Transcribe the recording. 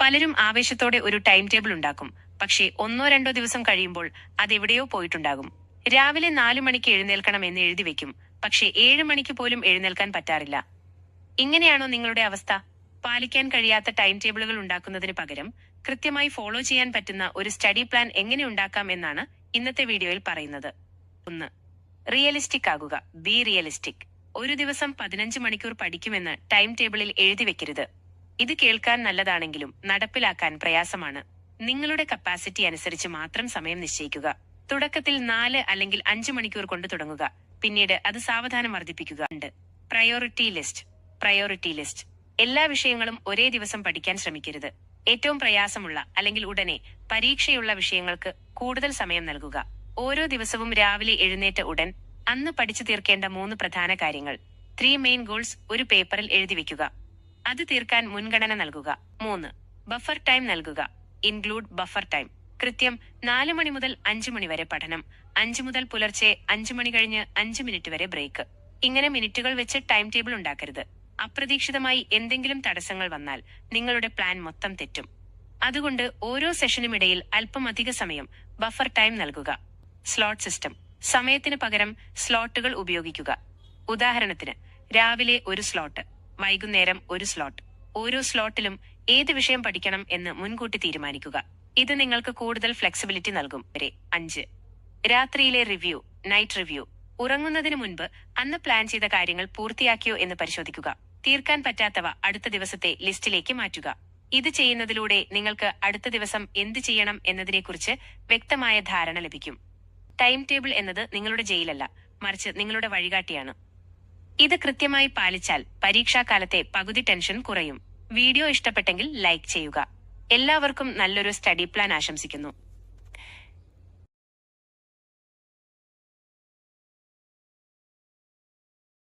പലരും ആവേശത്തോടെ ഒരു ടൈം ടേബിൾ ഉണ്ടാക്കും. പക്ഷേ 1-2 ദിവസം കഴിയുമ്പോൾ അതെവിടെയോ പോയിട്ടുണ്ടാകും. രാവിലെ 4 മണിക്ക് എഴുന്നേൽക്കണം എന്ന് എഴുതി വെക്കും. പക്ഷേ 7 മണിക്ക് പോലും എഴുന്നേൽക്കാൻ പറ്റാറില്ല. ഇങ്ങനെയാണോ നിങ്ങളുടെ അവസ്ഥ? പാലിക്കാൻ കഴിയാത്ത ടൈം ടേബിളുകൾ ഉണ്ടാക്കുന്നതിന് പകരം കൃത്യമായി ഫോളോ ചെയ്യാൻ പറ്റുന്ന ഒരു സ്റ്റഡി പ്ലാൻ എങ്ങനെ ഉണ്ടാക്കാം എന്നാണ് ഇന്നത്തെ വീഡിയോയിൽ പറയുന്നത്. 1. റിയലിസ്റ്റിക് ആകുക. B realistic. ഒരു ദിവസം 15 മണിക്കൂർ പഠിക്കുമെന്ന് ടൈം ടേബിളിൽ എഴുതി വെക്കരുത്. ഇത് കേൾക്കാൻ നല്ലതാണെങ്കിലും നടപ്പിലാക്കാൻ പ്രയാസമാണ്. നിങ്ങളുടെ കപ്പാസിറ്റി അനുസരിച്ച് മാത്രം സമയം നിശ്ചയിക്കുക. തുടക്കത്തിൽ 4 അല്ലെങ്കിൽ 5 മണിക്കൂർ കൊണ്ട് തുടങ്ങുക. പിന്നീട് അത് സാവധാനം വർദ്ധിപ്പിക്കുക. 2. Priority list. Priority list. എല്ലാ വിഷയങ്ങളും ഒരേ ദിവസം പഠിക്കാൻ ശ്രമിക്കരുത്. ഏറ്റവും പ്രയാസമുള്ള അല്ലെങ്കിൽ ഉടനെ പരീക്ഷയുള്ള വിഷയങ്ങൾക്ക് കൂടുതൽ സമയം നൽകുക. ഓരോ ദിവസവും രാവിലെ എഴുന്നേറ്റ ഉടൻ അന്ന് പഠിച്ചു തീർക്കേണ്ട 3 പ്രധാന കാര്യങ്ങൾ 3 മെയിൻ ഗോൾസ് ഒരു പേപ്പറിൽ എഴുതി വെക്കുക. അത് തീർക്കാൻ മുൻഗണന നൽകുക. 3. ബഫർ ടൈം നൽകുക. Include buffer time. കൃത്യം 4 മണി മുതൽ 5 മണി വരെ പഠനം. 5 മുതൽ പുലർച്ചെ 5 മണി കഴിഞ്ഞ് 5 മിനിറ്റ് വരെ ബ്രേക്ക്. ഇങ്ങനെ മിനിറ്റുകൾ വെച്ച് ടൈം ടേബിൾ ഉണ്ടാക്കരുത്. അപ്രതീക്ഷിതമായി എന്തെങ്കിലും തടസ്സങ്ങൾ വന്നാൽ നിങ്ങളുടെ പ്ലാൻ മൊത്തം തെറ്റും. അതുകൊണ്ട് ഓരോ സെഷനുമിടയിൽ അല്പം അധിക സമയം ബഫർ ടൈം നൽകുക. Slot system. സമയത്തിന് പകരം സ്ലോട്ടുകൾ ഉപയോഗിക്കുക. ഉദാഹരണത്തിന് രാവിലെ ഒരു സ്ലോട്ട്, വൈകുന്നേരം ഒരു സ്ലോട്ട്. ഓരോ സ്ലോട്ടിലും ഏത് വിഷയം പഠിക്കണം എന്ന് മുൻകൂട്ടി തീരുമാനിക്കുക. ഇത് നിങ്ങൾക്ക് കൂടുതൽ ഫ്ലെക്സിബിലിറ്റി നൽകും. 5. രാത്രിയിലെ റിവ്യൂ. Night review. ഉറങ്ങുന്നതിന് മുൻപ് അന്ന് പ്ലാൻ ചെയ്ത കാര്യങ്ങൾ പൂർത്തിയാക്കിയോ എന്ന് പരിശോധിക്കുക. തീർക്കാൻ പറ്റാത്തവ അടുത്ത ദിവസത്തെ ലിസ്റ്റിലേക്ക് മാറ്റുക. ഇത് ചെയ്യുന്നതിലൂടെ നിങ്ങൾക്ക് അടുത്ത ദിവസം എന്ത് ചെയ്യണം എന്നതിനെക്കുറിച്ച് വ്യക്തമായ ധാരണ ലഭിക്കും. ടൈം ടേബിൾ എന്നത് നിങ്ങളുടെ ജയിലല്ല, മറിച്ച് നിങ്ങളുടെ വഴികാട്ടിയാണ്. ഇത് കൃത്യമായി പാലിച്ചാൽ പരീക്ഷാകാലത്തെ പകുതി ടെൻഷൻ കുറയും. വീഡിയോ ഇഷ്ടപ്പെട്ടെങ്കിൽ ലൈക്ക് ചെയ്യുക. എല്ലാവർക്കും നല്ലൊരു സ്റ്റഡി പ്ലാൻ ആശംസിക്കുന്നു.